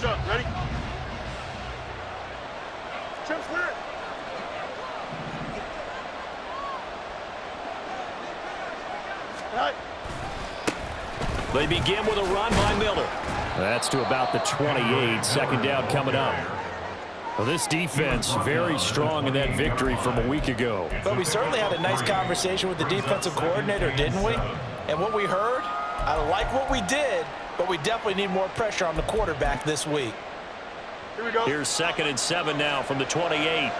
Guns up. Ready? Chips clear. Right. They begin with a run by Miller. That's to about the 28. Second down coming up. Well, this defense very strong in that victory from a week ago. But we certainly had a nice conversation with the defensive coordinator, didn't we? And what we heard, I like what we did, but we definitely need more pressure on the quarterback this week. Here we go. Here's 2nd and 7 now from the 28.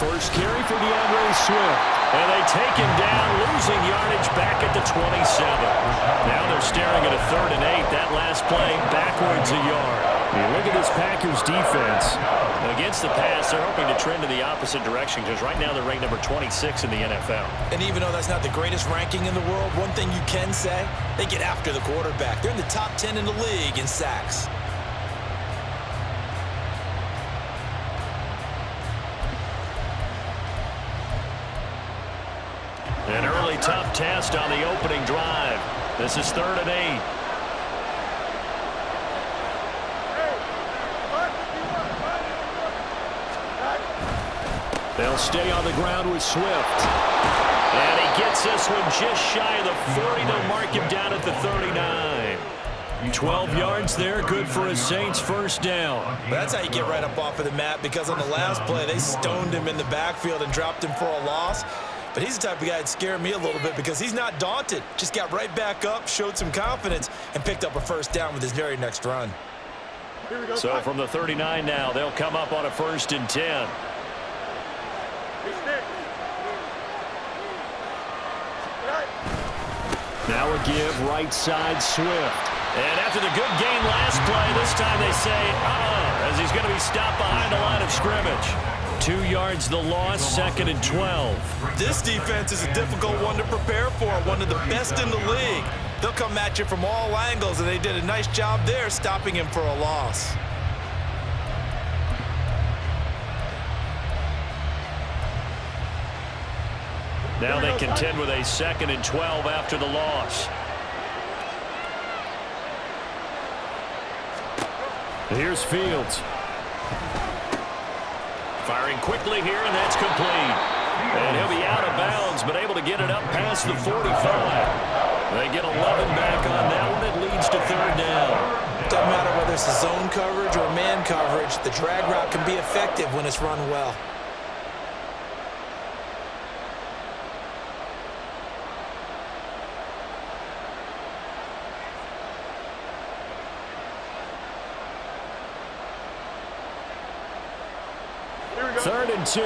First carry for DeAndre Swift. And they take him down, losing yardage back at the 27. Now they're staring at a 3rd and 8. That last play backwards a yard. You look at this Packers defense. Against the pass, they're hoping to trend in the opposite direction because right now they're ranked number 26 in the NFL. And even though that's not the greatest ranking in the world, one thing you can say, they get after the quarterback. They're in the top 10 in the league in sacks. An early tough test on the opening drive. This is 3rd and 8. They'll stay on the ground with Swift. And he gets this one just shy of the 40. They'll mark him down at the 39. 12 yards there, good for a Saints first down. That's how you get right up off of the mat, because on the last play, they stoned him in the backfield and dropped him for a loss. But he's the type of guy that scared me a little bit because he's not daunted. Just got right back up, showed some confidence, and picked up a first down with his very next run. So from the 39 now, they'll come up on a 1st and 10. Now a give right side Swift. And after the good gain last play, this time they say, as he's going to be stopped behind the line of scrimmage. 2 yards the loss, 2nd and 12. This defense is a difficult one to prepare for, one of the best in the league. They'll come at you from all angles, and they did a nice job there stopping him for a loss. Now they contend with a 2nd and 12 after the loss. Here's Fields. Firing quickly here, and that's complete. And he'll be out of bounds, but able to get it up past the 45. They get 11 back on that one. It leads to 3rd down. Doesn't matter whether it's a zone coverage or man coverage, the drag route can be effective when it's run well. Here we go. 3rd and 2.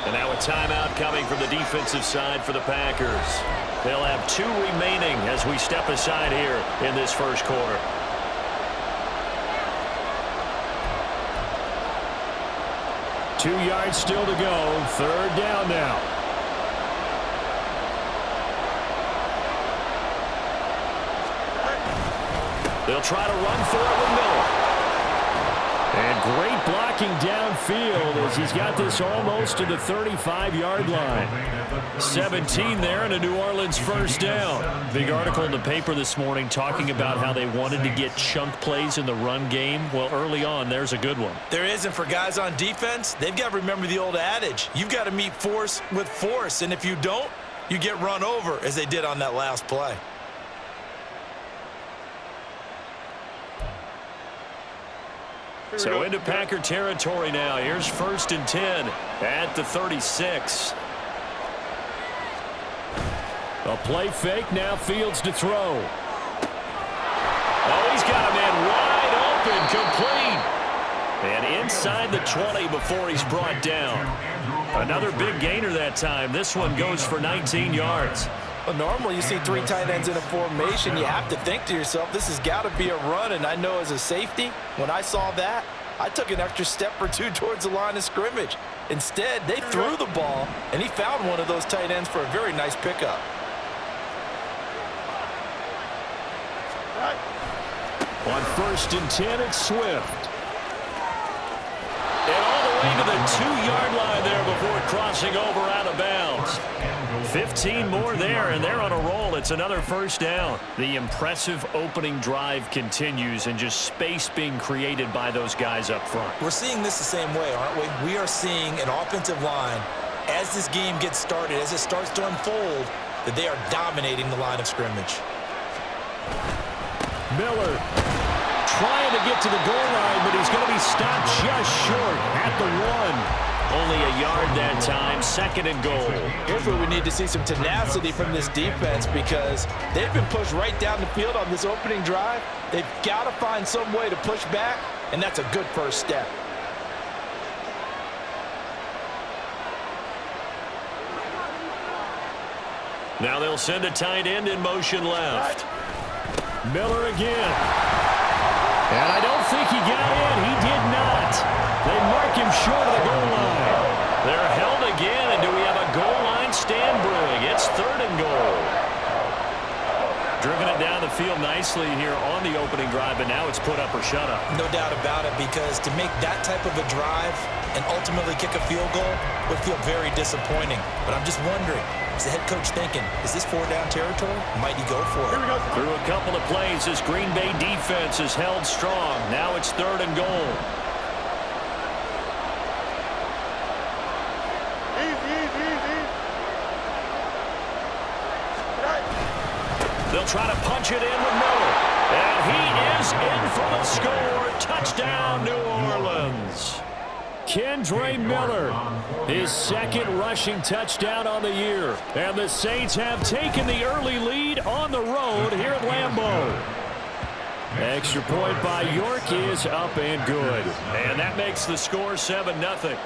And now a timeout coming from the defensive side for the Packers. They'll have 2 remaining as we step aside here in this first quarter. Two yards still to go. 3rd down now. They'll try to run for it with Miller. And great blocking downfield as he's got this almost to the 35-yard line. 17 there and a New Orleans first down. Big article in the paper this morning talking about how they wanted to get chunk plays in the run game. Well, early on, there's a good one. There isn't for guys on defense. They've got to remember the old adage. You've got to meet force with force, and if you don't, you get run over, as they did on that last play. So into Packer territory now. Here's 1st and 10 at the 36. A play fake, now Fields to throw. Oh, he's got a man wide open, complete. And inside the 20 before he's brought down. Another big gainer that time. This one goes for 19 yards. Well, normally you see 3 tight ends in a formation. You have to think to yourself, this has got to be a run. And I know as a safety, when I saw that, I took an extra step or 2 towards the line of scrimmage. Instead, they threw the ball, and he found one of those tight ends for a very nice pickup. On 1st and 10, it's Swift. And all the way to the 2-yard line there before crossing over out of bounds. 15 more there, and they're on a roll. It's another first down. The impressive opening drive continues, and just space being created by those guys up front. We're seeing this the same way, aren't we? We are seeing an offensive line, as this game gets started, as it starts to unfold, that they are dominating the line of scrimmage. Miller trying to get to the goal line, but he's going to be stopped just short at the 1. Only a yard that time, 2nd and goal. Here's where we need to see some tenacity from this defense, because they've been pushed right down the field on this opening drive. They've got to find some way to push back, and that's a good first step. Now they'll send a tight end in motion left. Miller again. And I don't think he got in. He did not. They mark him short of the goal line. They're held again, and do we have a goal line stand brewing? It's 3rd and goal. Driven it down the field nicely here on the opening drive, but now it's put up or shut up. No doubt about it, because to make that type of a drive and ultimately kick a field goal would feel very disappointing. But I'm just wondering, is the head coach thinking, is this 4-down territory? Might he go for it? Through a couple of plays, this Green Bay defense is held strong. Now it's 3rd and goal. They'll try to punch it in with Miller. And he is in for the score. Touchdown, New Orleans. Kendre Miller, his 2nd rushing touchdown on the year. And the Saints have taken the early lead on the road here at Lambeau. Extra point by York is up and good. And that makes the score 7-0.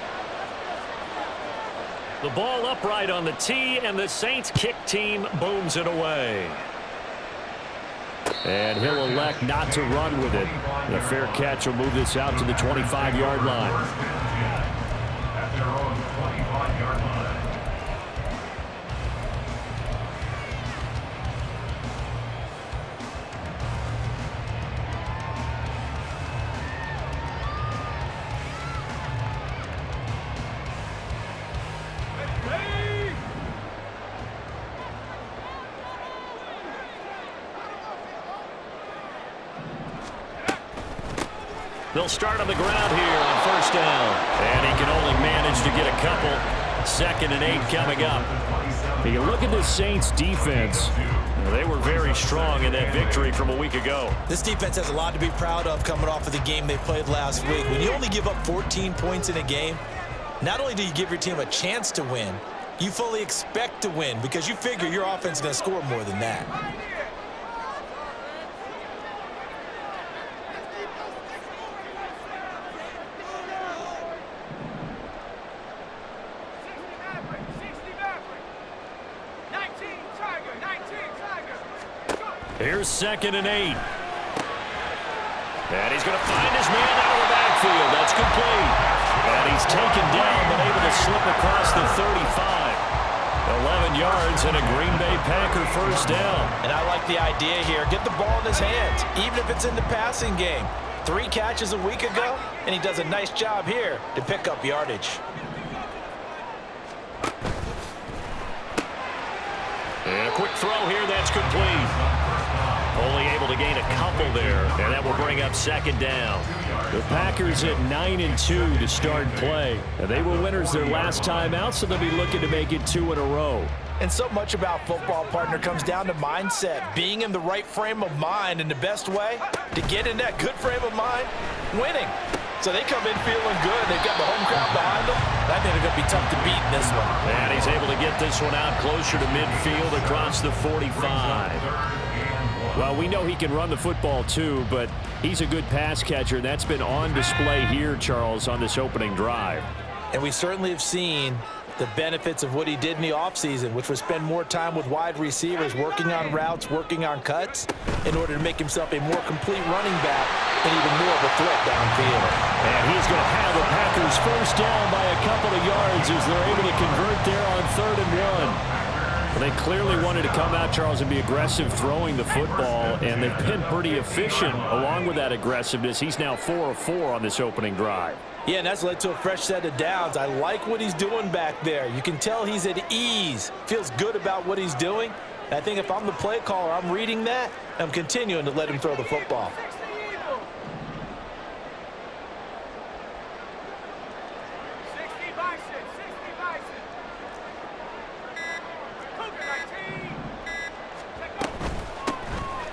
The ball upright on the tee, and the Saints kick team booms it away. And he'll elect not to run with it. The fair catch will move this out to the 25-yard line. They'll start on the ground here on 1st down. And he can only manage to get a couple. 2nd and 8 coming up. You look at the Saints defense. They were very strong in that victory from a week ago. This defense has a lot to be proud of coming off of the game they played last week. When you only give up 14 points in a game, not only do you give your team a chance to win, you fully expect to win, because you figure your offense is going to score more than that. Here's 2nd and 8. And he's going to find his man out of the backfield. That's complete. And he's taken down, but able to slip across the 35. 11 yards and a Green Bay Packer 1st down. And I like the idea here. Get the ball in his hands, even if it's in the passing game. 3 catches a week ago, and he does a nice job here to pick up yardage. And a quick throw here, that's complete. Only able to gain a couple there, and that will bring up 2nd down. The Packers at 9-2 to start play. And they were winners their last time out, so they'll be looking to make it 2 in a row. And so much about football, partner, comes down to mindset. Being in the right frame of mind, and the best way to get in that good frame of mind, winning. So they come in feeling good. They've got the home crowd behind them. I think they're going to be tough to beat in this one. And he's able to get this one out closer to midfield across the 45. Well, we know he can run the football too, but he's a good pass catcher, and that's been on display here, Charles, on this opening drive. And we certainly have seen the benefits of what he did in the offseason, which was spend more time with wide receivers, working on routes, working on cuts, in order to make himself a more complete running back and even more of a threat downfield. And he's going to have the Packers 1st down by a couple of yards as they're able to convert there on 3rd and 1. They clearly wanted to come out, Charles, and be aggressive throwing the football, and they've been pretty efficient along with that aggressiveness. He's now 4 of 4 on this opening drive. Yeah, and that's led to a fresh set of downs. I like what he's doing back there. You can tell he's at ease, feels good about what he's doing. And I think if I'm the play caller, I'm reading that, I'm continuing to let him throw the football.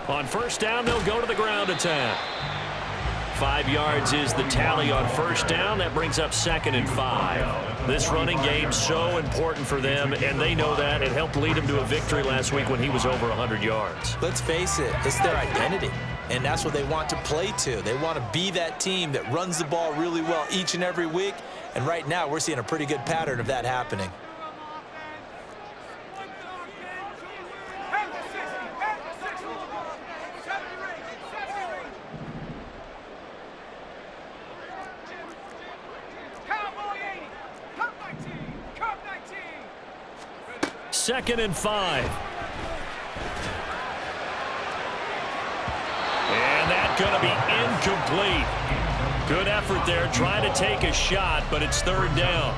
On first down, they'll go to the ground attack. 5 yards is the tally on first down. That brings up 2nd and 5. This running game so important for them, and they know that. It helped lead them to a victory last week when he was over 100 yards. Let's face it, it's their identity, and that's what they want to play to. They want to be that team that runs the ball really well each and every week, and right now we're seeing a pretty good pattern of that happening. Second and 5. And that's going to be incomplete. Good effort there, trying to take a shot, but it's 3rd down.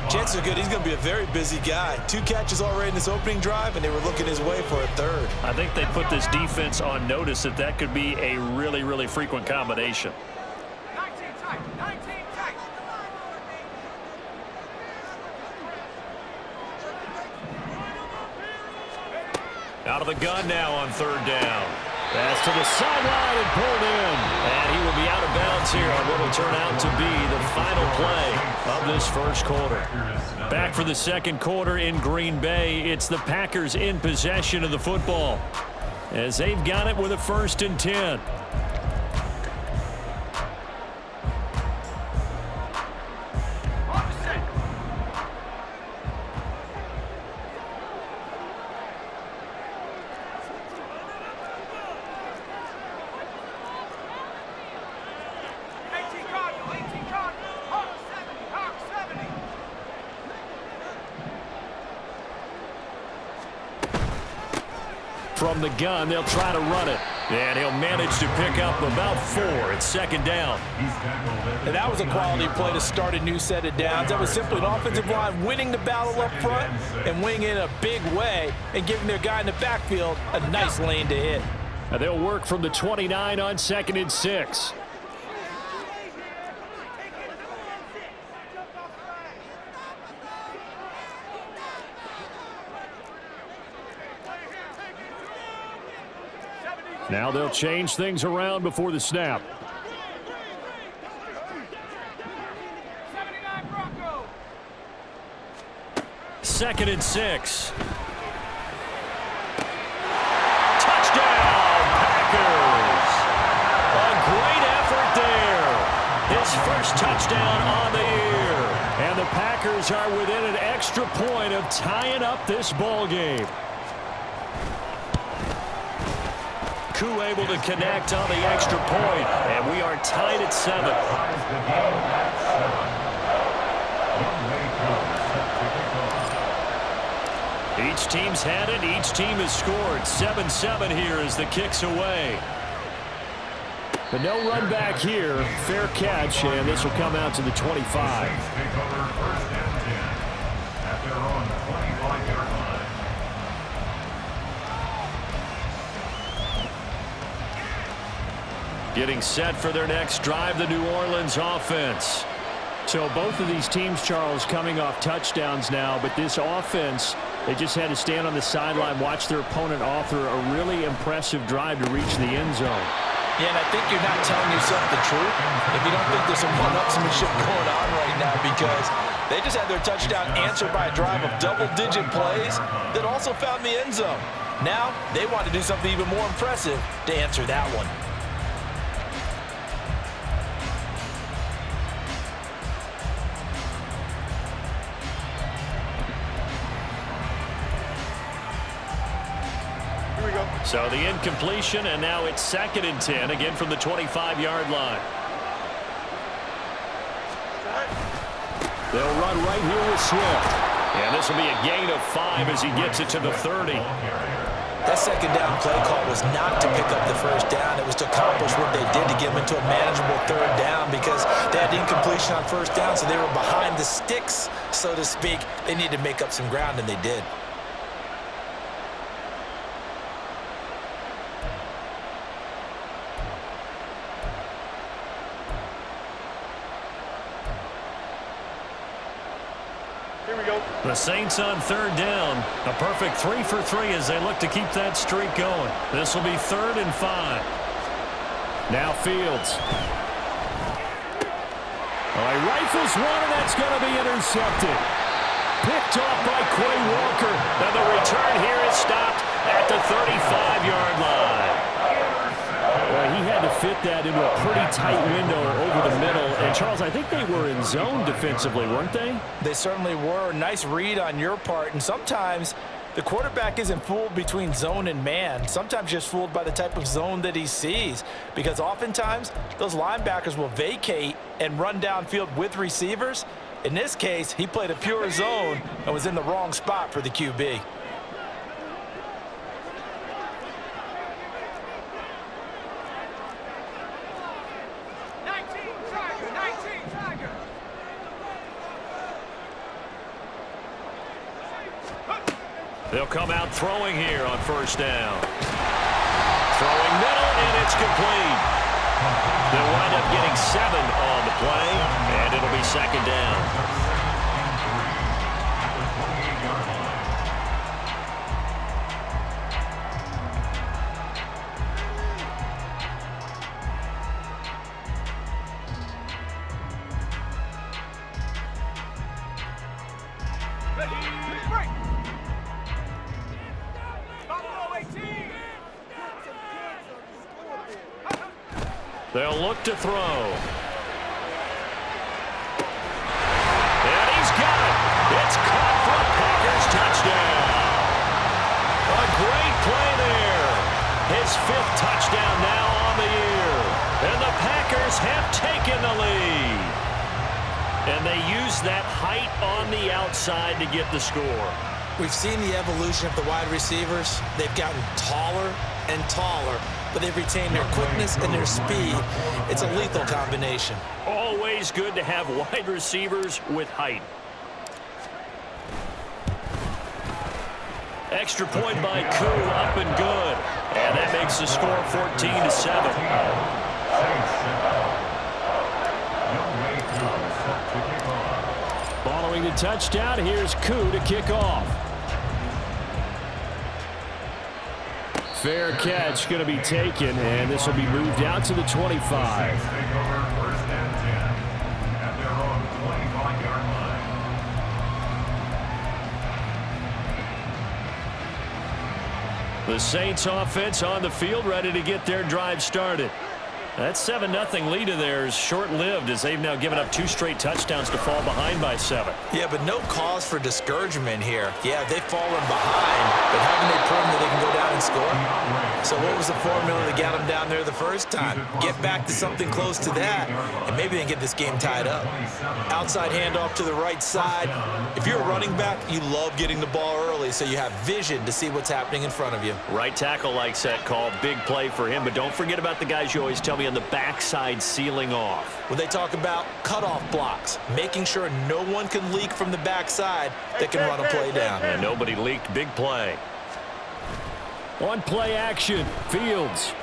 Chances are good he's going to be a very busy guy. 2 catches already in this opening drive, and they were looking his way for a 3rd. I think they put this defense on notice that that could be a really, really frequent combination. 19 tight, 19 tight. Out of the gun now on 3rd down. Pass to the sideline and pulled in. And he will be out of bounds here on what will turn out to be the final play of this first quarter. Back for the second quarter in Green Bay. It's the Packers in possession of the football as they've got it with a 1st and 10. From the gun, they'll try to run it. And he'll manage to pick up about 4. It's 2nd down. And that was a quality play to start a new set of downs. That was simply an offensive line winning the battle up front and winning in a big way and giving their guy in the backfield a nice lane to hit. And they'll work from the 29 on 2nd and 6. Now they'll change things around before the snap. 2nd and 6. Touchdown, Packers! A great effort there. His first touchdown on the year. And the Packers are within an extra point of tying up this ball game. Koo able to connect on the extra point, and we are tied at 7. Each team's had it. Each team has scored. 7-7 here as the kick's away. But no run back here. Fair catch, and this will come out to the 25. Getting set for their next drive, the New Orleans offense. So both of these teams, Charles, coming off touchdowns now, but this offense, they just had to stand on the sideline, watch their opponent author a really impressive drive to reach the end zone. Yeah, and I think you're not telling yourself the truth if you don't think there's some one-upsmanship going on right now, because they just had their touchdown answered by a drive of double-digit plays that also found the end zone. Now they want to do something even more impressive to answer that one. So the incompletion, and now it's 2nd and 10, again from the 25-yard line. They'll run right here with Swift. And this will be a gain of 5 as he gets it to the 30. That second down play call was not to pick up the first down. It was to accomplish what they did to get them into a manageable third down because they had incompletion on first down, so they were behind the sticks, so to speak. They needed to make up some ground, and they did. Here we go. The Saints on third down. A perfect 3 for 3 as they look to keep that streak going. This will be 3rd and 5. Now Fields. Oh, he rifles one, and that's going to be intercepted. Picked off by Quay Walker. Now the return here is stopped at the 35-yard line. Well, he had to fit that into a pretty tight window over the middle. And, Charles, I think they were in zone defensively, weren't they? They certainly were. Nice read on your part. And sometimes the quarterback isn't fooled between zone and man. Sometimes just fooled by the type of zone that he sees. Because oftentimes those linebackers will vacate and run downfield with receivers. In this case, he played a pure zone and was in the wrong spot for the QB. They'll come out throwing here on first down. Throwing middle, and it's complete. They'll wind up getting 7 on the play, and it'll be second down. They'll look to throw. And he's got it. It's caught for a Packers touchdown. A great play there. His 5th touchdown now on the year. And the Packers have taken the lead. And they use that height on the outside to get the score. We've seen the evolution of the wide receivers. They've gotten taller and taller, but they've retained their quickness and their speed. It's a lethal combination. Always good to have wide receivers with height. Extra point by Koo, up and good. And that makes the score 14-7. Following the touchdown, here's Koo to kick off. Fair catch going to be taken, and this will be moved out to the 25. The Saints offense on the field, ready to get their drive started. That 7-0 lead of theirs short-lived as they've now given up 2 straight touchdowns to fall behind by 7. Yeah, but no cause for discouragement here. Yeah, they've fallen behind, but haven't they proven that they can go down and score? So what was the formula that got them down there the first time? Get back to something close to that, and maybe they can get this game tied up. Outside handoff to the right side. If you're a running back, you love getting the ball early so you have vision to see what's happening in front of you. Right tackle likes that call. Big play for him, but don't forget about the guys you always tell me on the backside sealing off. When they talk about cutoff blocks, making sure no one can leak from the backside that can run a play down. And nobody leaked. Big play. On play action, Fields.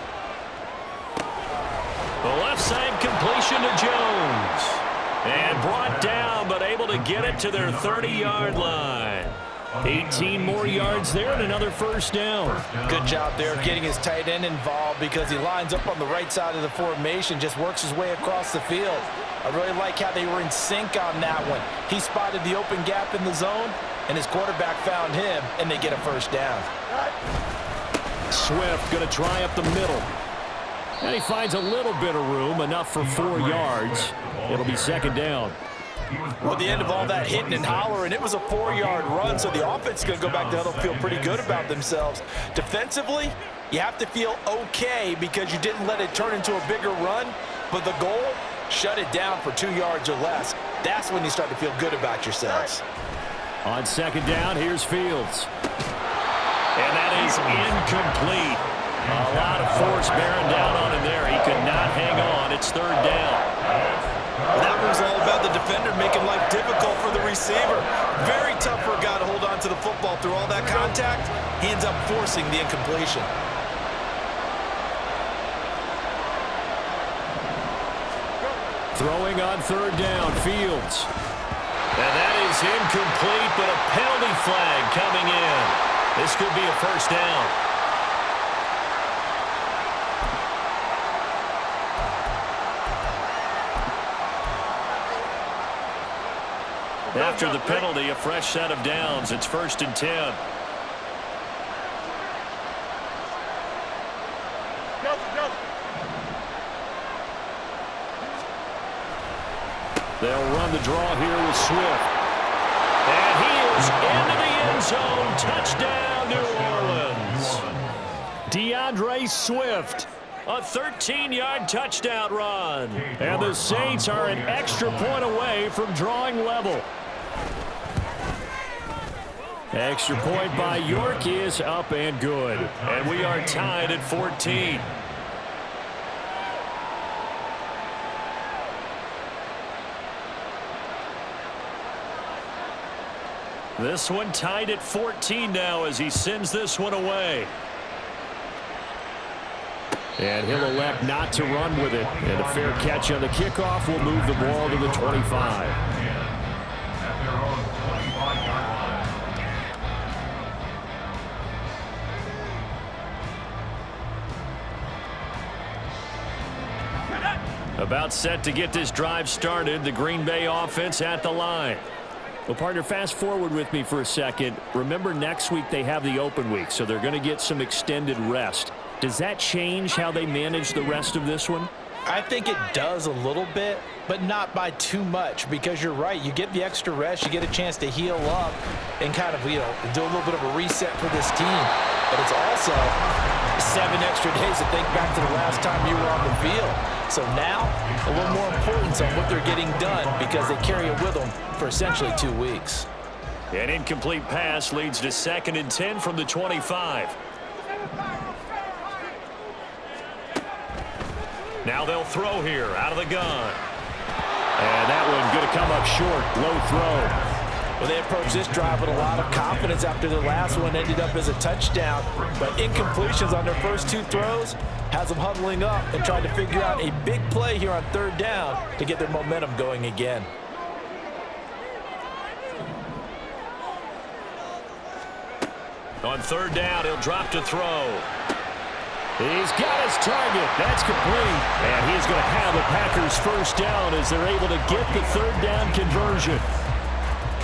The left side completion to Jones. And brought down, but able to get it to their 30-yard line. 18 more yards there and another first down. Good job there getting his tight end involved because he lines up on the right side of the formation, just works his way across the field. I really like how they were in sync on that one. He spotted the open gap in the zone, and his quarterback found him, and they get a first down. Swift going to try up the middle. And he finds a little bit of room, enough for 4 yards. It'll be second down. Well, the end of all that hitting and hollering, it was a 4-yard run, so the offense is going to go back to huddle, feel pretty good about themselves. Defensively, you have to feel okay because you didn't let it turn into a bigger run, but the goal, shut it down for 2 yards or less. That's when you start to feel good about yourselves. On second down, here's Fields. And that is incomplete. A lot of force bearing down on him there. He could not hang on. It's third down. That was all about the defender making life difficult for the receiver. Very tough for a guy to hold on to the football through all that contact. He ends up forcing the incompletion. Throwing on third down, Fields. And that is incomplete, but a penalty flag coming in. This could be a first down. After the penalty, a fresh set of downs. It's 1st and 10. They'll run the draw here with Swift. And he is into the end zone. Touchdown, New Orleans. DeAndre Swift. A 13-yard touchdown run. And the Saints are an extra point away from drawing level. Extra point by York is up and good. And we are tied at 14. This one tied at 14 now as he sends this one away. And he'll elect not to run with it. And a fair catch on the kickoff will move the ball to the 25. About set to get this drive started. The Green Bay offense at the line. Well, partner, fast forward with me for a second. Remember, next week they have the open week, so they're going to get some extended rest. Does that change how they manage the rest of this one? I think it does a little bit, but not by too much, because you're right. You get the extra rest, you get a chance to heal up and kind of, do a little bit of a reset for this team. But it's also 7 extra days to think back to the last time you were on the field. So now, a little more importance on what they're getting done because they carry it with them for essentially 2 weeks. An incomplete pass leads to 2nd and 10 from the 25. Now they'll throw here out of the gun. And that one going to come up short. Low throw. Well, they approached this drive with a lot of confidence after the last one ended up as a touchdown. But incompletions on their first 2 throws has them huddling up and trying to figure out a big play here on 3rd down to get their momentum going again. On 3rd down, he'll drop to throw. He's got his target. That's complete. And he's going to have the Packers first down as they're able to get the 3rd down conversion.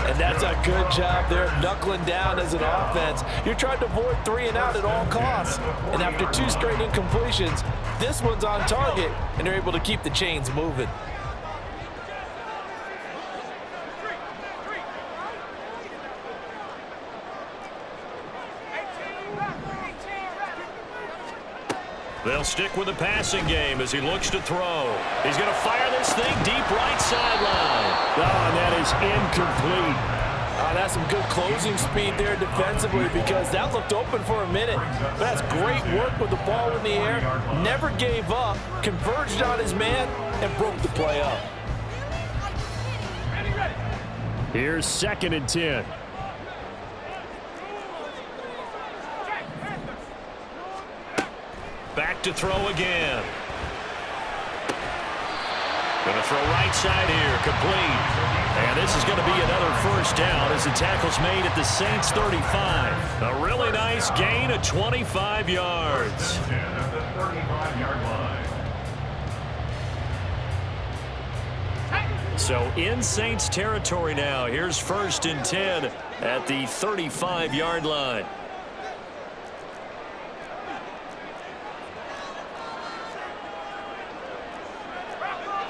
And that's a good job there, knuckling down as an offense. You're trying to avoid 3 and out at all costs. And after 2 straight incompletions, this one's on target, and they're able to keep the chains moving. They'll stick with the passing game as he looks to throw. He's going to fire this thing deep right sideline. Oh, and that is incomplete. That's some good closing speed there defensively because that looked open for a minute. But that's great work with the ball in the air. Never gave up, converged on his man, and broke the play up. Here's 2nd and 10. Back to throw again. Going to throw right side here, complete. And this is going to be another first down as the tackle's made at the Saints 35. A really nice gain of 25 yards. So in Saints territory now. Here's 1st and 10 at the 35-yard line.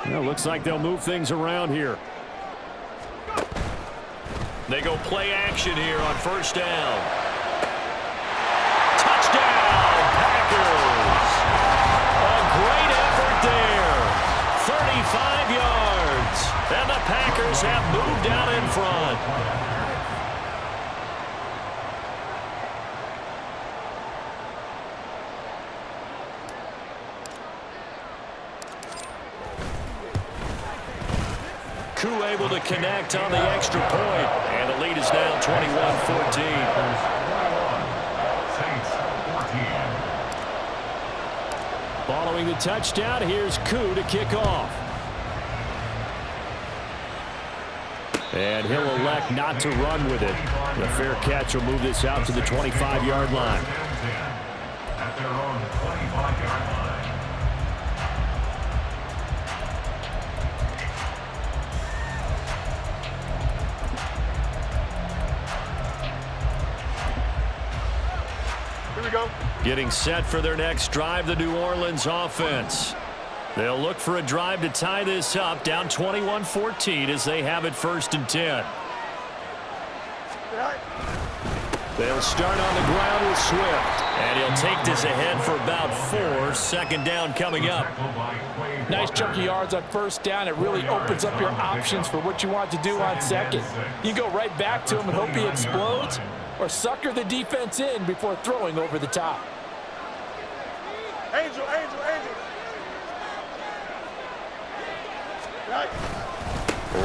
Well, looks like they'll move things around here. They go play action here on 1st down. Touchdown, Packers! A great effort there. 35 yards. And the Packers have moved out in front. Koo able to connect on the extra point, and the lead is now 21-14. Following the touchdown, here's Koo to kick off. And he'll elect not to run with it. The fair catch will move this out to the 25-yard line. At their own 25-yard line. Here we go. Getting set for their next drive, the New Orleans offense. They'll look for a drive to tie this up, down 21-14 as they have it 1st and 10. They'll start on the ground with Swift, and he'll take this ahead for about 4. 2nd down coming up. Nice chunky yards on 1st down. It really opens up your options for what you want to do on 2nd. You go right back to him and hope he explodes, or sucker the defense in before throwing over the top. Angel.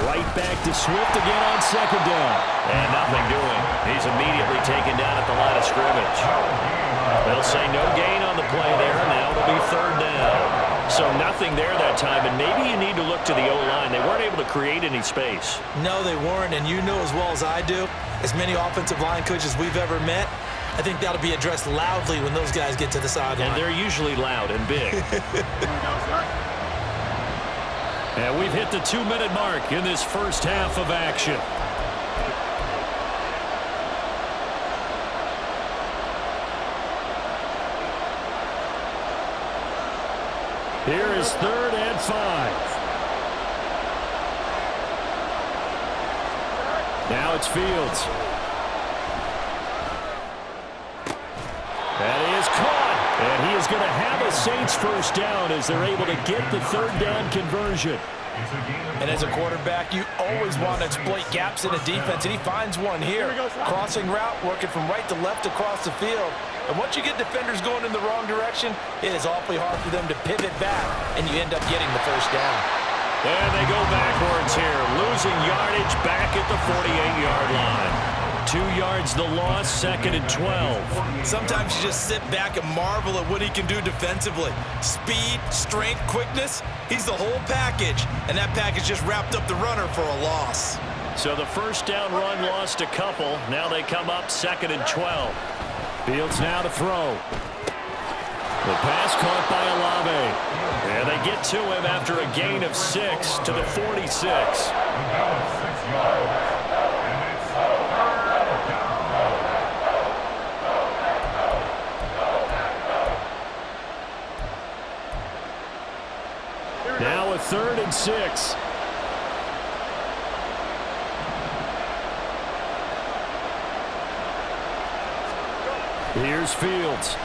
Right back to Swift again on 2nd down. And nothing doing. He's immediately taken down at the line of scrimmage. They'll say no gain on the play there. Now it'll be 3rd down. So nothing there that time, and maybe you need to look to the O-line. They weren't able to create any space. No, they weren't, and you know as well as I do, as many offensive line coaches we've ever met, I think that'll be addressed loudly when those guys get to the sideline. And they're usually loud and big. And we've hit the 2-minute mark in this first half of action. Here is 3rd and 5. Now it's Fields. That is caught. And he is going to have a Saints 1st down as they're able to get the 3rd down conversion. And as a quarterback, you always want to exploit gaps in a defense, and he finds one here. Crossing route, working from right to left across the field. And once you get defenders going in the wrong direction, it is awfully hard for them to pivot back, and you end up getting the 1st down. And they go backwards here, losing yardage back at the 48-yard line. 2 yards the loss, 2nd and 12. Sometimes you just sit back and marvel at what he can do defensively. Speed, strength, quickness, he's the whole package. And that package just wrapped up the runner for a loss. So the 1st down run lost a couple. Now they come up 2nd and 12. Fields now to throw. The pass caught by Olave. And they get to him after a gain of 6 to the 46. Now a 3rd and 6. Here's Fields.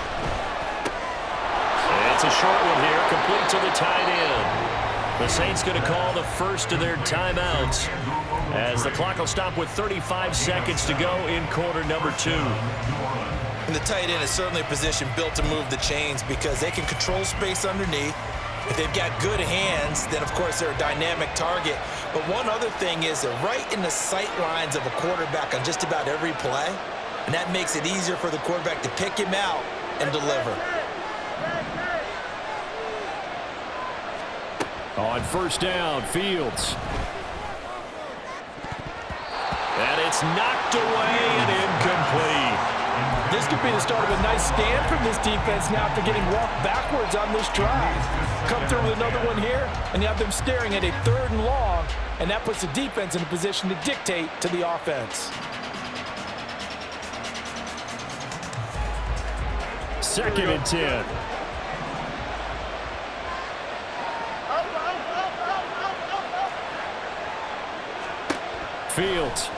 And it's a short one here, complete to the tight end. The Saints going to call the first of their timeouts as the clock will stop with 35 seconds to go in quarter number 2. And the tight end is certainly a position built to move the chains because they can control space underneath. If they've got good hands, then of course they're a dynamic target. But one other thing is they're right in the sight lines of a quarterback on just about every play. And that makes it easier for the quarterback to pick him out and deliver. On 1st down, Fields. And it's knocked away and incomplete. This could be the start of a nice stand from this defense now after getting walked backwards on this drive. Come through with another one here, and you have them staring at a 3rd and long, and that puts the defense in a position to dictate to the offense. 2nd and 10. Fields.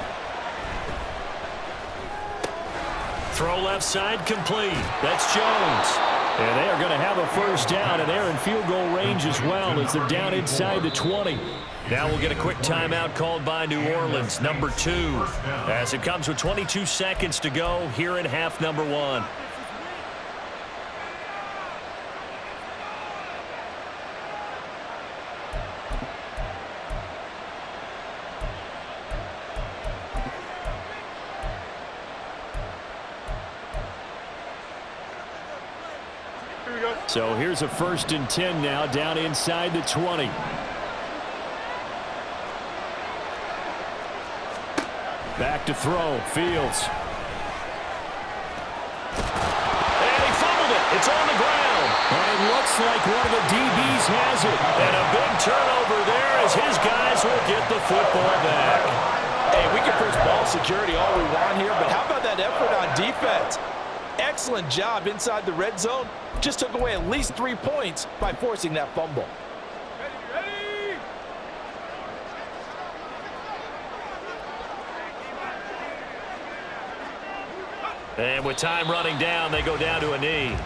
Throw left side complete. That's Jones. And they are going to have a 1st down, and they're in field goal range as well as they're down inside the 20. Now we'll get a quick timeout called by New Orleans, number 2, as it comes with 22 seconds to go here in half number 1. So here's a 1st and 10 now, down inside the 20. Back to throw, Fields. And he fumbled it. It's on the ground. And it looks like one of the DBs has it. And a big turnover there as his guys will get the football back. Hey, we can push ball security all we want here, but how about that effort on defense? Excellent job inside the red zone. Just took away at least 3 points by forcing that fumble. Ready! And with time running down, they go down to a knee.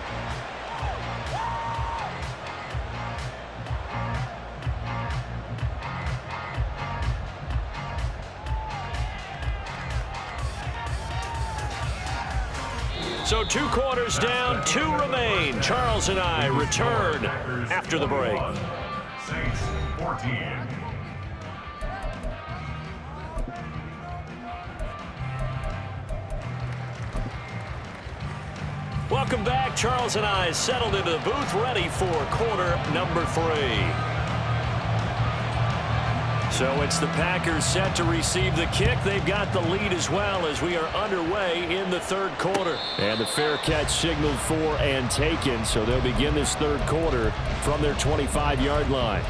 So 2 quarters down, 2 remain. Charles and I return after the break. Saints 14. Welcome back. Charles and I settled into the booth, ready for quarter number 3. So it's the Packers set to receive the kick. They've got the lead as well as we are underway in the 3rd quarter. And the fair catch signaled for and taken, so they'll begin this 3rd quarter from their 25-yard line.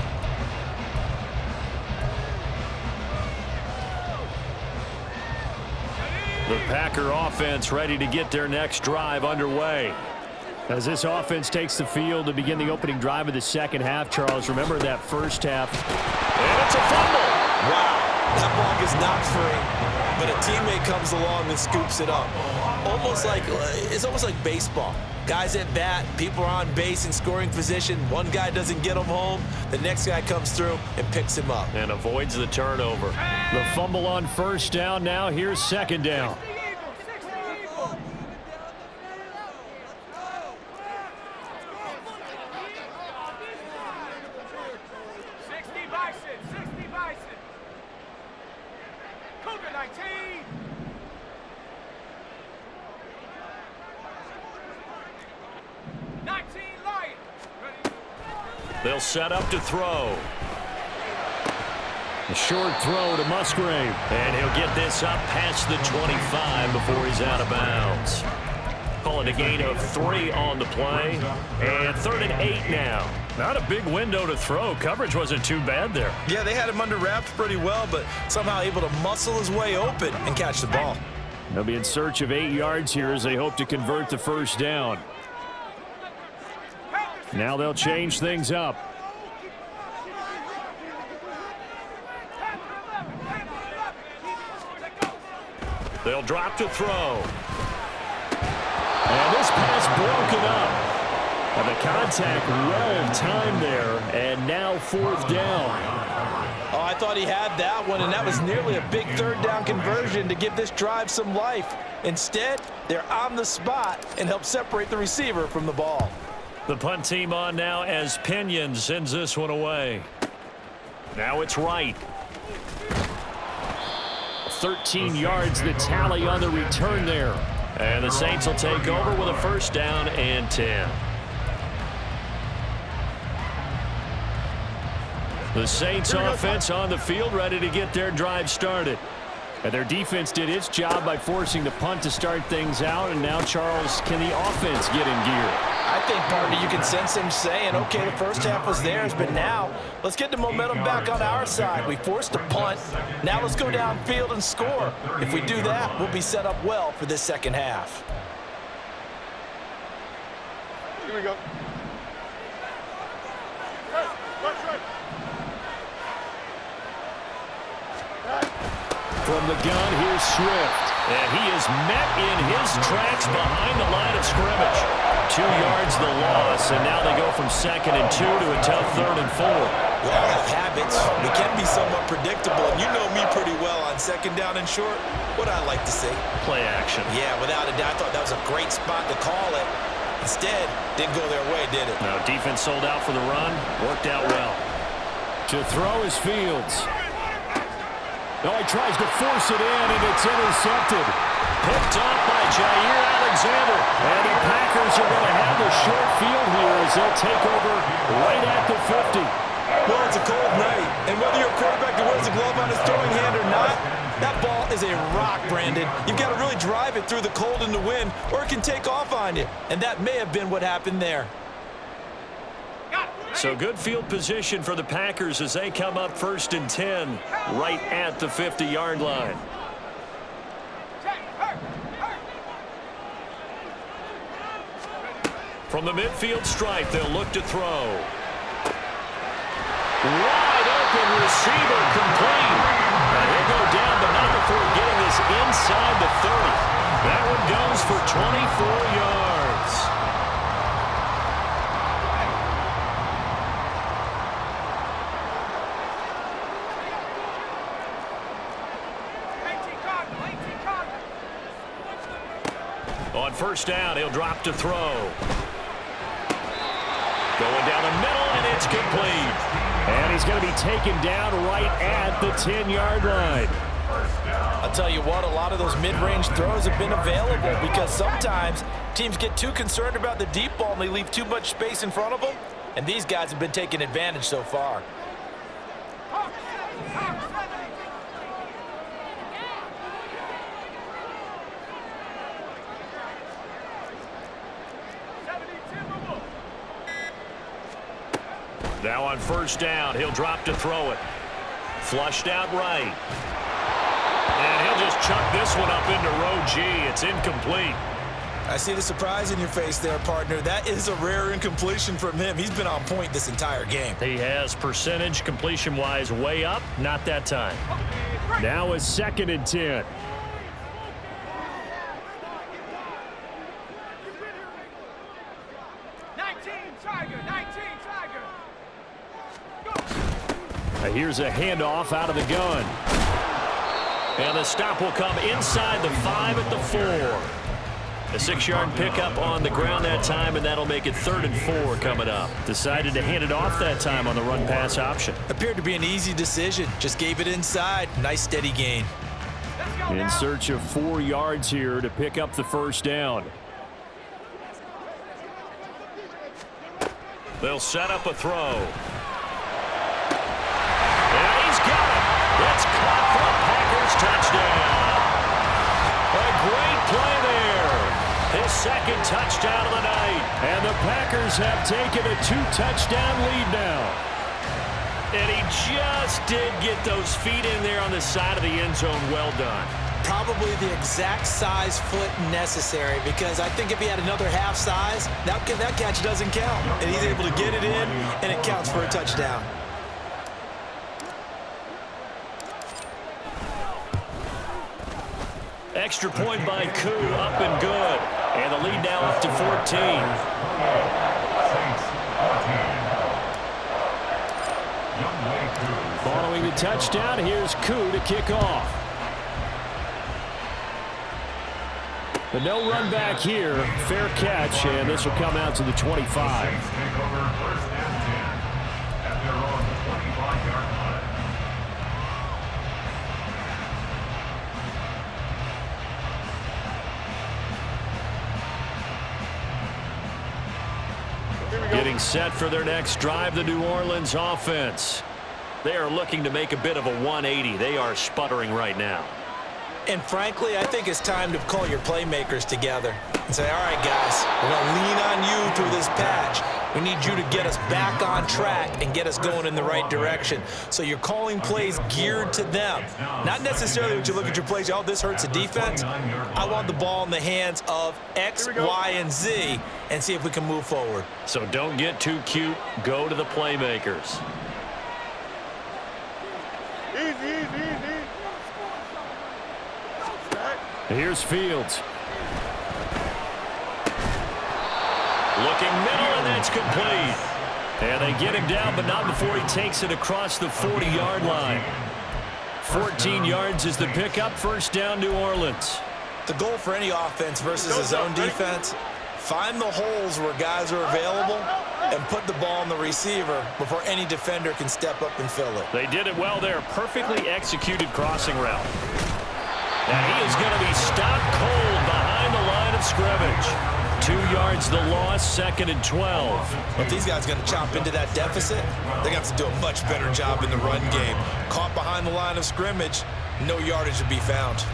The Packer offense ready to get their next drive underway. As this offense takes the field to begin the opening drive of the 2nd half, Charles, remember that 1st half. And it's a fumble. Wow, that ball gets knocked free, but a teammate comes along and scoops it up. It's almost like baseball. Guys at bat, people are on base in scoring position. One guy doesn't get him home. The next guy comes through and picks him up. And avoids the turnover. The fumble on 1st down. Now here's 2nd down. 19 Lions. Ready? They'll set up to throw. A short throw to Musgrave. And he'll get this up past the 25 before he's out of bounds. Calling a gain of 3 on the play. And 3rd and 8 now. Not a big window to throw. Coverage wasn't too bad there. Yeah, they had him under wraps pretty well, but somehow able to muscle his way open and catch the ball. They'll be in search of 8 yards here as they hope to convert the 1st down. Now they'll change things up. They'll drop to throw. And this pass broken up. And the contact well timed there. And now 4th down. Oh, I thought he had that one, and that was nearly a big 3rd down conversion to give this drive some life. Instead, they're on the spot and help separate the receiver from the ball. The punt team on now as Pinion sends this one away. Now it's Wright. 13 yards the tally on the return there. And the Saints will take over with a 1st down and 10. The Saints offense on the field ready to get their drive started. And their defense did its job by forcing the punt to start things out. And now, Charles, can the offense get in gear? I think, partner, you can sense him saying, okay, the 1st half was theirs, but now let's get the momentum back on our side. We forced a punt. Now let's go downfield and score. If we do that, we'll be set up well for this 2nd half. Here we go. From the gun, here's Swift. And he is met in his tracks behind the line of scrimmage. 2 yards the loss, and now they go from 2nd and 2 to a tough 3rd and 4. We all have habits. We can be somewhat predictable, and you know me pretty well on 2nd down and short. What I like to see. Play action. Yeah, without a doubt, I thought that was a great spot to call it. Instead, didn't go their way, did it? No, defense sold out for the run. Worked out well. To throw is Fields. No, he tries to force it in, and it's intercepted. Picked off by Jair Alexander. And the Packers are going to have the short field here as they'll take over right at the 50. Well, it's a cold night, and whether you're a quarterback that wears a glove on his throwing hand or not, that ball is a rock, Brandon. You've got to really drive it through the cold and the wind, or it can take off on you. And that may have been what happened there. So good field position for the Packers as they come up 1st and 10 right at the 50-yard line. From the midfield stripe, they'll look to throw. Wide open receiver complete. And he'll go down, but not before getting this inside the 30. That one goes for 24 yards. On 1st down, he'll drop to throw. Going down the middle, and it's complete. And he's going to be taken down right at the 10-yard line. I'll tell you what, a lot of those mid-range throws have been available because sometimes teams get too concerned about the deep ball and they leave too much space in front of them. And these guys have been taking advantage so far. Now on 1st down, he'll drop to throw it. Flushed out right. And he'll just chuck this one up into row G. It's incomplete. I see the surprise in your face there, partner. That is a rare incompletion from him. He's been on point this entire game. He has percentage completion-wise way up. Not that time. Now a 2nd and 10. Here's a handoff out of the gun. And the stop will come inside the 5 at the 4. A 6-yard pickup on the ground that time, and that'll make it 3rd and 4 coming up. Decided to hand it off that time on the run-pass option. Appeared to be an easy decision. Just gave it inside. Nice, steady gain. In search of 4 yards here to pick up the 1st down. They'll set up a throw. It's caught for a Packers touchdown. A great play there. His 2nd touchdown of the night. And the Packers have taken a 2-touchdown lead now. And he just did get those feet in there on the side of the end zone. Well done. Probably the exact size foot necessary, because I think if he had another half size, that catch doesn't count. And he's able to get it in, and it counts for a touchdown. Extra point by Koo, up and good. And the lead now up to 14. Following the touchdown, here's Koo to kick off. But no run back here. Fair catch, and this will come out to the 25. Getting set for their next drive, the New Orleans offense. They are looking to make a bit of a 180. They are sputtering right now. And frankly, I think it's time to call your playmakers together and say, all right, guys, we're going to lean on you through this patch. We need you to get us back on track and get us going in the right direction. So you're calling plays geared to them. Not necessarily that you look at your plays, oh, this hurts the defense. I want the ball in the hands of X, Y, and Z and see if we can move forward. So don't get too cute. Go to the playmakers. Easy. Here's Fields. Looking middle, and that's complete. And they get him down, but not before he takes it across the 40-yard line. 14 yards is the pickup. 1st down, New Orleans. The goal for any offense versus his own defense, find the holes where guys are available and put the ball on the receiver before any defender can step up and fill it. They did it well there. Perfectly executed crossing route. And he is going to be stopped cold behind the line of scrimmage. 2 yards the loss, 2nd and 12. Well, if these guys are going to chop into that deficit, they're going to have to do a much better job in the run game. Caught behind the line of scrimmage, no yardage to be found.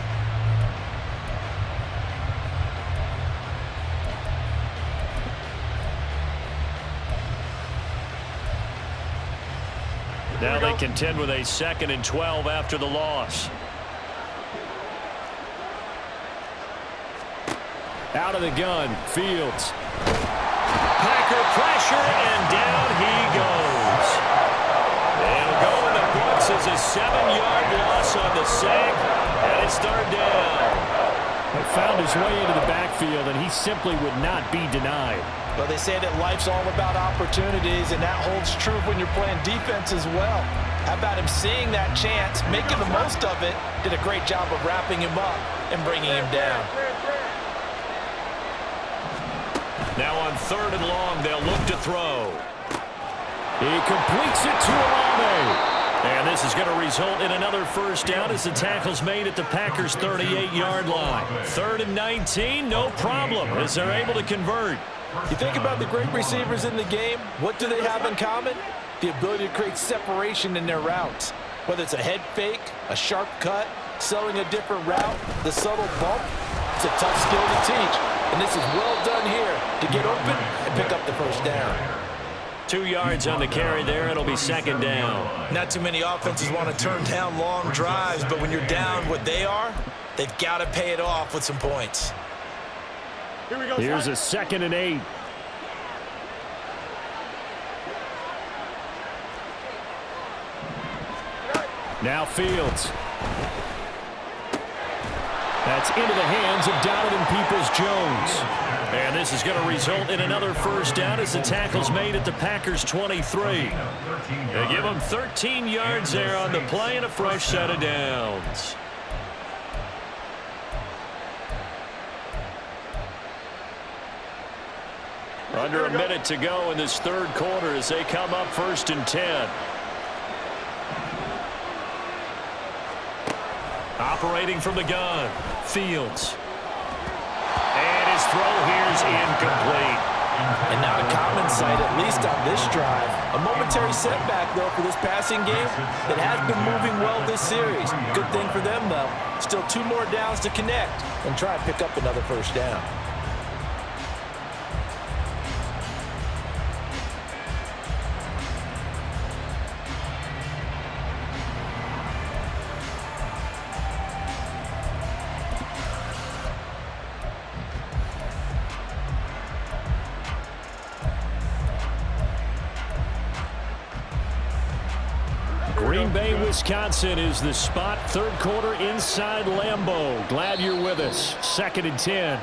Now they contend with a 2nd and 12 after the loss. Out of the gun, Fields. Packer pressure, and down he goes. It'll go in the books as a 7-yard loss on the sack, and it's 3rd down. He found his way into the backfield, and he simply would not be denied. Well, they say that life's all about opportunities, and that holds true when you're playing defense as well. How about him seeing that chance, making the most of it, did a great job of wrapping him up and bringing him down. Now on 3rd and long, they'll look to throw. He completes it to Olave. And this is going to result in another 1st down as the tackle's made at the Packers' 38-yard line. 3rd and 19, no problem, as they're able to convert. You think about the great receivers in the game, what do they have in common? The ability to create separation in their routes. Whether it's a head fake, a sharp cut, selling a different route, the subtle bump, it's a tough skill to teach. And this is well done here to get open and pick up the 1st down. 2 yards on the carry there. It'll be 2nd down. Not too many offenses want to turn down long drives, but when you're down what they are, they've got to pay it off with some points. Here we go. Here's a 2nd and 8. Now Fields. That's into the hands of Donovan Peoples-Jones. And this is going to result in another 1st down as the tackle's made at the Packers' 23. They give them 13 yards there on the play and a fresh set of downs. Under a minute to go in this 3rd quarter as they come up 1st and 10. Operating from the gun, Fields. And his throw here's incomplete. And not a common sight, at least on this drive. A momentary setback, though, for this passing game that has been moving well this series. Good thing for them, though. Still 2 more downs to connect and try and pick up another 1st down. Green Bay, Wisconsin is the spot. 3rd quarter inside Lambeau. Glad you're with us. 2nd and 10.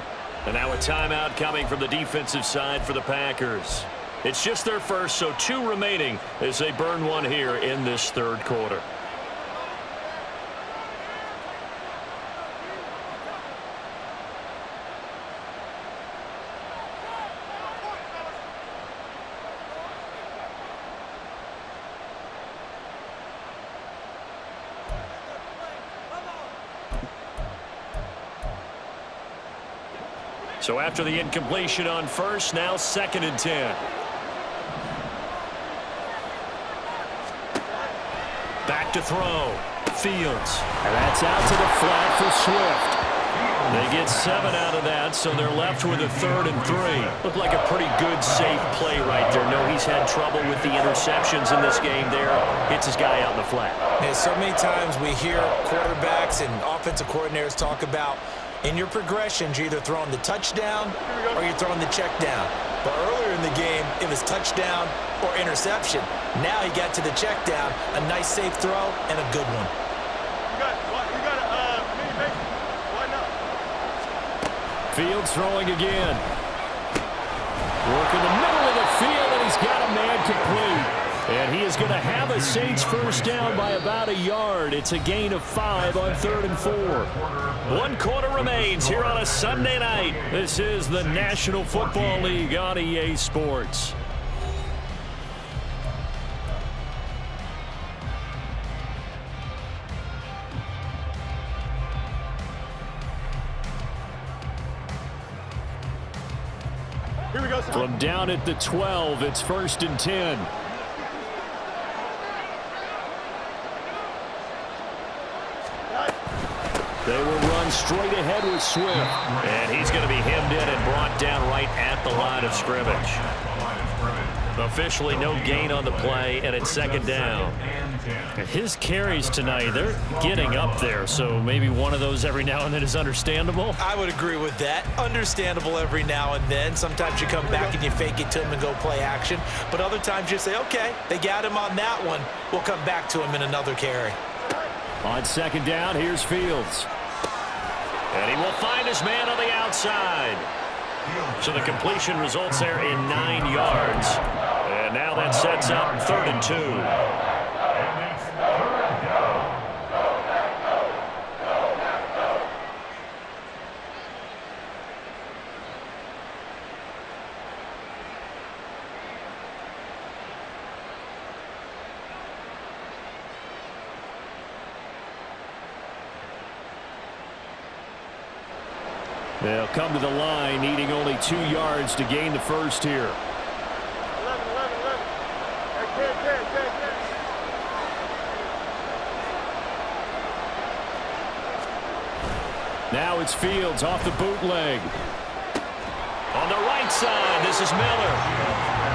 And now a timeout coming from the defensive side for the Packers. It's just their 1st, so 2 remaining as they burn 1 here in this 3rd quarter. So after the incompletion on 1st, now 2nd and 10. Back to throw. Fields. And that's out to the flat for Swift. They get 7 out of that, so they're left with a 3rd and 3. Looked like a pretty good, safe play right there. No, he's had trouble with the interceptions in this game there. Hits his guy out in the flat. Yeah, so many times we hear quarterbacks and offensive coordinators talk about in your progressions, you're either throwing the touchdown or you're throwing the check down. But earlier in the game, it was touchdown or interception. Now he got to the check down, a nice safe throw, and a good one. Fields throwing again. Work in the middle of the field, and he's got a man complete. And he is going to have a Saints 1st down by about 1 yard. It's a gain of 5 on 3rd and 4. 1 quarter remains here on a Sunday night. This is the National Football League on EA Sports. Joseph. From down at the 12, it's 1st and 10. They will run straight ahead with Swift. And he's going to be hemmed in and brought down right at the line of scrimmage. Officially no gain on the play, and it's 2nd down. His carries tonight, they're getting up there, so maybe one of those every now and then is understandable. I would agree with that. Understandable every now and then. Sometimes you come back and you fake it to him and go play action. But other times you say, okay, they got him on that one. We'll come back to him in another carry. On 2nd down, here's Fields. And he will find his man on the outside. So the completion results there in 9 yards. And now that sets up 3rd and 2. They'll come to the line, needing only 2 yards to gain the first here. 11. Hey, Now it's Fields off the bootleg. On the right side, this is Miller.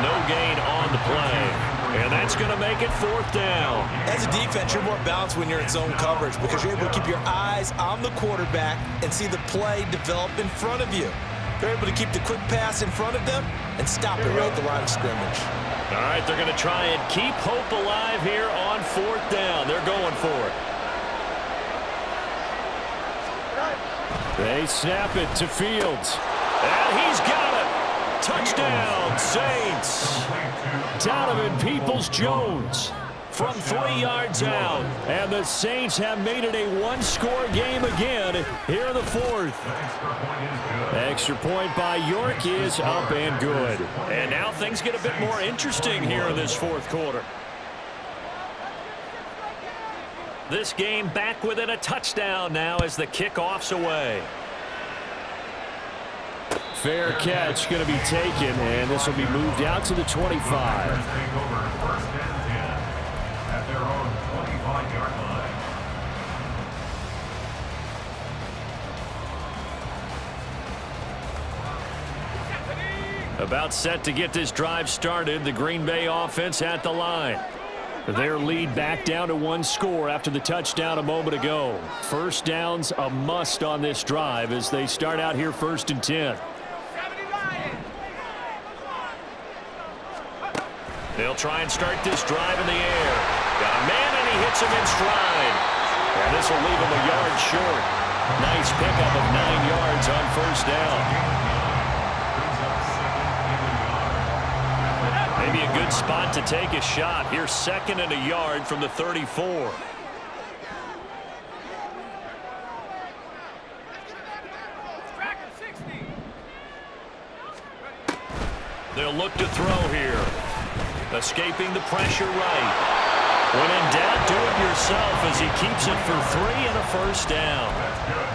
No gain on the play. And that's going to make it 4th down. As a defense, you're more balanced when you're in zone coverage because you're able to keep your eyes on the quarterback and see the play develop in front of you. You're able to keep the quick pass in front of them and stop it right at the line of scrimmage. All right, they're going to try and keep hope alive here on 4th down. They're going for it. They snap it to Fields. And he's got it. Touchdown, Saints. Donovan Peoples-Jones from 3 yards out. And the Saints have made it a one-score game again here in the 4th. Extra point by York is up and good. And now things get a bit more interesting here in this 4th quarter. This game back within a touchdown now as the kickoff's away. Fair catch going to be taken, and this will be moved out to the 25. About set to get this drive started, the Green Bay offense at the line. Their lead back down to 1 score after the touchdown a moment ago. First down's a must on this drive as they start out here 1st and 10. They'll try and start this drive in the air. Got a man, and he hits him in stride. And this will leave him a yard short. Nice pickup of 9 yards on 1st down. Maybe a good spot to take a shot. Here's 2nd and a yard from the 34. They'll look to throw here. Escaping the pressure right. When in doubt, do it yourself as he keeps it for 3 and a 1st down.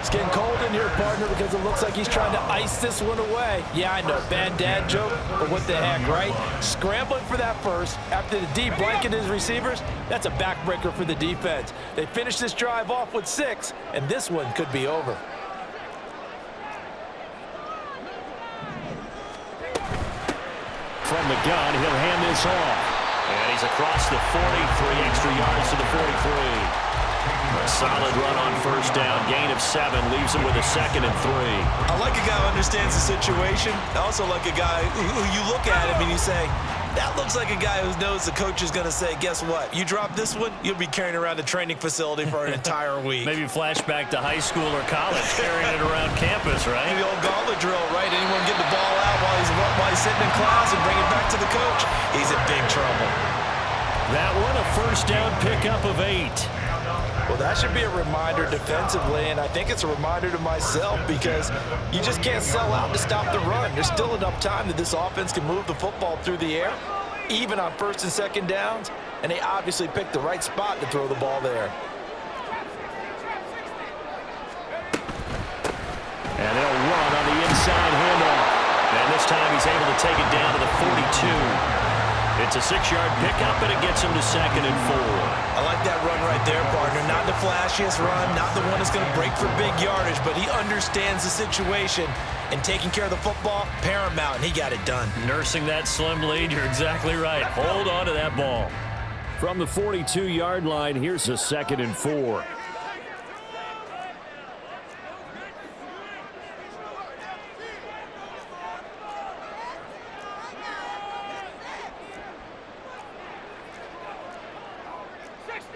It's getting cold in here, partner, because it looks like he's trying to ice this one away. Yeah, I know, bad dad joke, but what the heck, right? Scrambling for that first after the D blanket his receivers, that's a backbreaker for the defense. They finish this drive off with 6, and this one could be over. From the gun, he'll hand this off. And he's across the 40, 3 extra yards to the 43. A solid run on 1st down, gain of 7, leaves him with a 2nd and 3. I like a guy who understands the situation. I also like a guy who you look at him and you say, that looks like a guy who knows the coach is going to say, guess what? You drop this one, you'll be carrying around the training facility for an entire week. Maybe flashback to high school or college, carrying it around campus, right? The old gauntlet drill, right? Anyone get the ball out while he's sitting in class and bring it back to the coach? He's in big trouble. That one, a 1st down pickup of 8. Well, that should be a reminder defensively, and I think it's a reminder to myself because you just can't sell out to stop the run. There's still enough time that this offense can move the football through the air, even on 1st and 2nd downs, and they obviously picked the right spot to throw the ball there. And they'll run on the inside handoff. And this time, he's able to take it down to the 42. It's a 6-yard pickup, and it gets him to 2nd and 4. I like that run right there, partner. Not the flashiest run, not the one that's going to break for big yardage, but he understands the situation, and taking care of the football, paramount, and he got it done. Nursing that slim lead, you're exactly right. Hold on to that ball. From the 42-yard line, here's a 2nd and 4.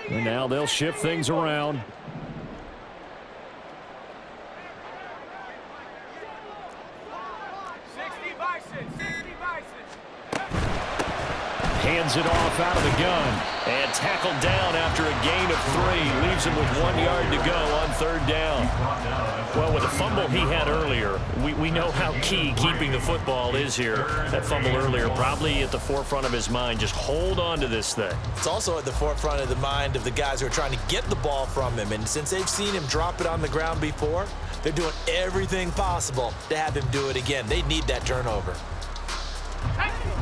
And now they'll shift things around. Hands it off out of the gun. And tackled down after a gain of 3. Leaves him with 1 yard to go on 3rd down. Well, with the fumble he had earlier, we know how key keeping the football is here. That fumble earlier probably at the forefront of his mind. Just hold on to this thing. It's also at the forefront of the mind of the guys who are trying to get the ball from him. And since they've seen him drop it on the ground before, they're doing everything possible to have him do it again. They need that turnover.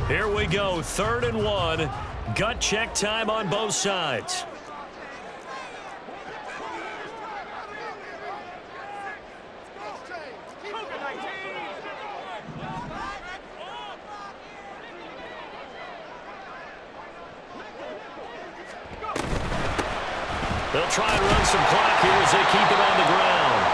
Here we go, 3rd and 1. Gut check time on both sides. They'll try and run some clock here as they keep it on the ground.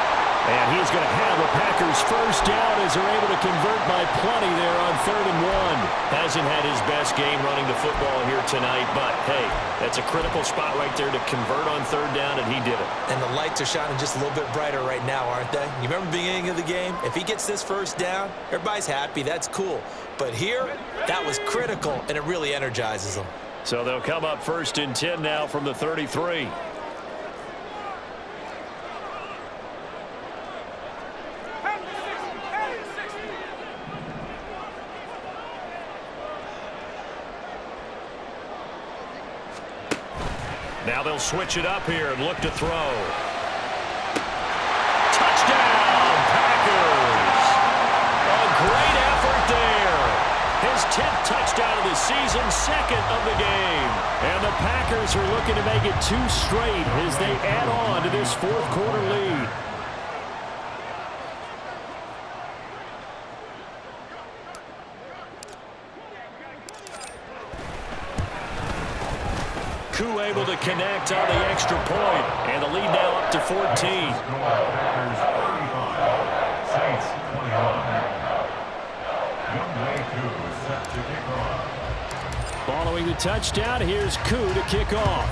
And he's going to have the Packers first down as they're able to convert by plenty there on 3rd and 1. Hasn't had his best game running the football here tonight, but hey, that's a critical spot right there to convert on 3rd down, and he did it. And the lights are shining just a little bit brighter right now, aren't they? You remember the beginning of the game? If he gets this first down, everybody's happy. That's cool. But here, that was critical, and it really energizes them. So they'll come up 1st and 10 now from the 33. Now they'll switch it up here and look to throw. Touchdown, Packers! A great effort there. His 10th touchdown of the season, 2nd of the game. And the Packers are looking to make it 2 straight as they add on to this 4th quarter lead. Koo able to connect on the extra point, and the lead now up to 14. Following the touchdown, here's Koo to kick off.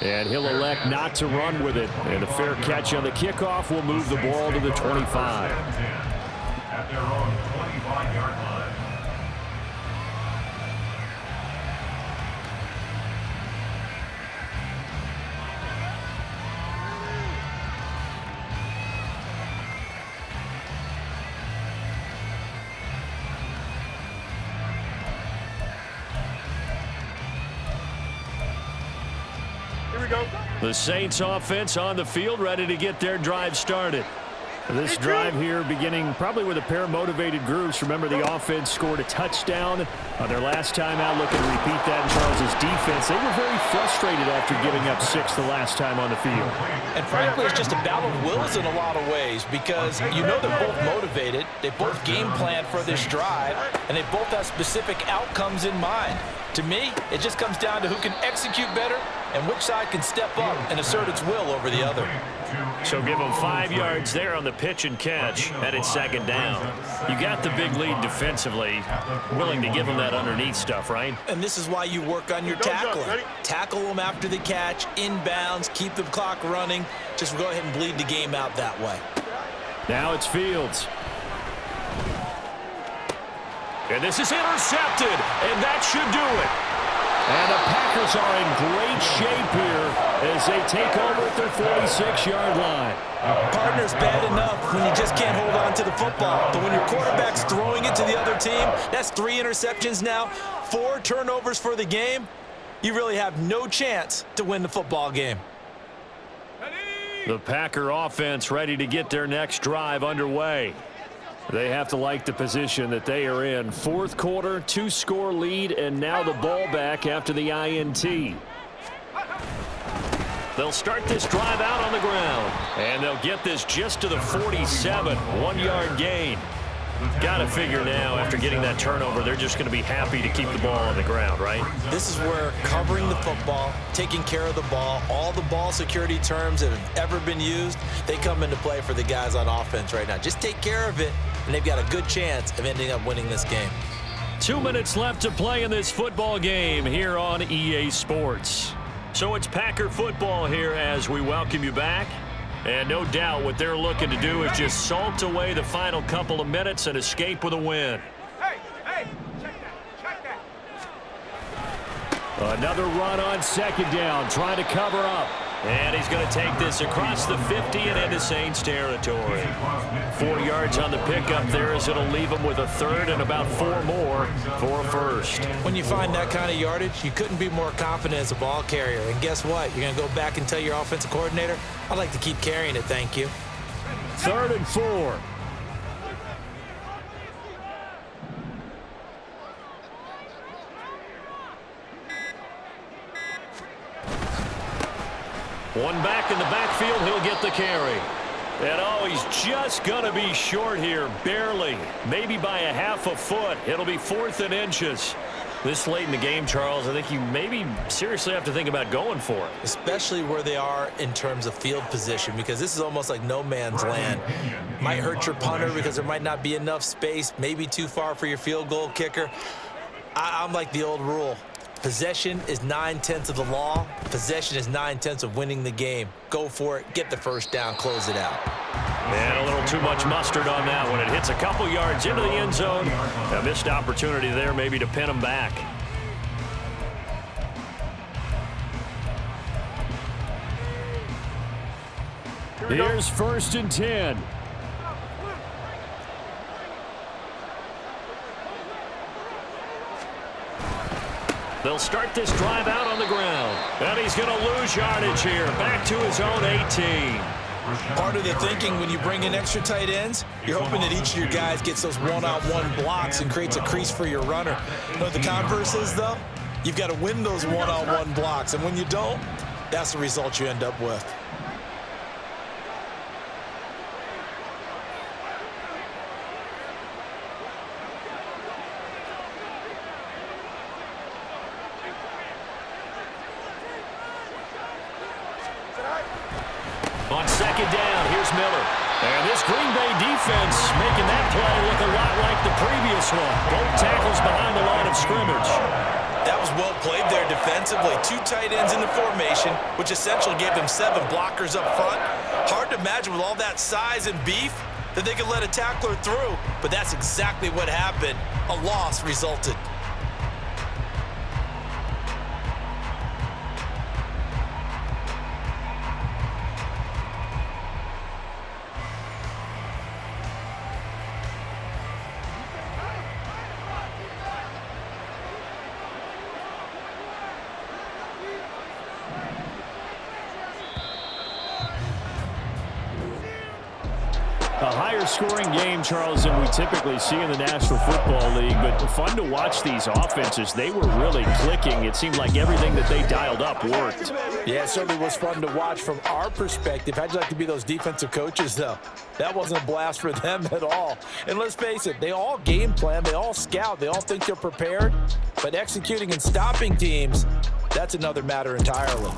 And he'll elect not to run with it. And a fair catch on the kickoff will move the ball to the 25. At their own 25-yard line. The Saints offense on the field, ready to get their drive started. This drive here beginning probably with a pair of motivated groups. Remember, the offense scored a touchdown on their last time out. Looking to repeat that in Charles's defense. They were very frustrated after giving up 6 the last time on the field. And frankly, it's just a battle of wills in a lot of ways because you know they're both motivated. They both game plan for this drive, and they both have specific outcomes in mind. To me, it just comes down to who can execute better and which side can step up and assert its will over the other. So give them 5 yards there on the pitch and catch, and it's 2nd down. You got the big lead defensively, willing to give them that underneath stuff, right? And this is why you work on your tackling. Tackle them after the catch, inbounds, keep the clock running. Just go ahead and bleed the game out that way. Now it's Fields. And this is intercepted, and that should do it. And the Packers are in great shape here as they take over at their 46-yard line. Partner's bad enough when you just can't hold on to the football. But when your quarterback's throwing it to the other team, that's 3 interceptions now, 4 turnovers for the game. You really have no chance to win the football game. The Packer offense ready to get their next drive underway. They have to like the position that they are in. Fourth quarter, 2-score lead, and now the ball back after the INT. They'll start this drive out on the ground, and they'll get this just to the 47, 1-yard gain. Got to figure now, after getting that turnover, they're just going to be happy to keep the ball on the ground, right? This is where covering the football, taking care of the ball, all the ball security terms that have ever been used, they come into play for the guys on offense right now. Just take care of it, and they've got a good chance of ending up winning this game. 2 minutes left to play in this football game here on EA Sports. So it's Packer football here as we welcome you back. And no doubt what they're looking to do is just salt away the final couple of minutes and escape with a win. Hey, check that. Another run on second down, trying to cover up. And he's going to take this across the 50 and into Saints territory. 4 yards on the pickup there as it'll leave him with a third and about 4 more for a first. When you find that kind of yardage, you couldn't be more confident as a ball carrier. And guess what? You're going to go back and tell your offensive coordinator, I'd like to keep carrying it, thank you. 3rd and 4. One back in the backfield, he'll get the carry. And oh, he's just going to be short here, barely. Maybe by a half a foot. It'll be 4th and inches. This late in the game, Charles, I think you maybe seriously have to think about going for it. Especially where they are in terms of field position, because this is almost like no man's land. Might hurt your punter because there might not be enough space, maybe too far for your field goal kicker. I'm like the old rule. Possession is 9/10 of the law. Possession is 9/10 of winning the game. Go for it. Get the first down. Close it out. And a little too much mustard on that one. It hits a couple yards into the end zone. A missed opportunity there maybe to pin him back. Here's 1st and 10. They'll start this drive out on the ground. And he's going to lose yardage here. Back to his own 18. Part of the thinking when you bring in extra tight ends, you're hoping that each of your guys gets those one-on-one blocks and creates a crease for your runner. You know what the converse is, though? You've got to win those one-on-one blocks. And when you don't, that's the result you end up with. On second down, here's Miller. And this Green Bay defense making that play look a lot like the previous one. Both tackles behind the line of scrimmage. That was well played there defensively. 2 tight ends in the formation, which essentially gave them 7 blockers up front. Hard to imagine with all that size and beef that they could let a tackler through, but that's exactly what happened. A loss resulted. A higher scoring game, Charles, than we typically see in the National Football League, but fun to watch these offenses. They were really clicking. It seemed like everything that they dialed up worked. Yeah, it certainly was fun to watch from our perspective. How'd you like to be those defensive coaches, though? That wasn't a blast for them at all. And let's face it, they all game plan, they all scout, they all think they're prepared, but executing and stopping teams, that's another matter entirely.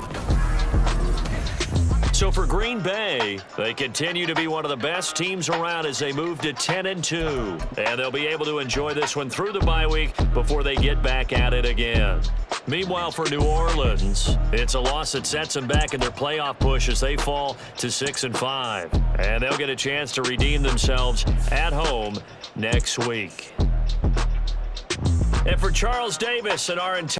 So for Green Bay, they continue to be one of the best teams around as they move to 10-2. And they'll be able to enjoy this one through the bye week before they get back at it again. Meanwhile, for New Orleans, it's a loss that sets them back in their playoff push as they fall to 6-5. And they'll get a chance to redeem themselves at home next week. And for Charles Davis and our entire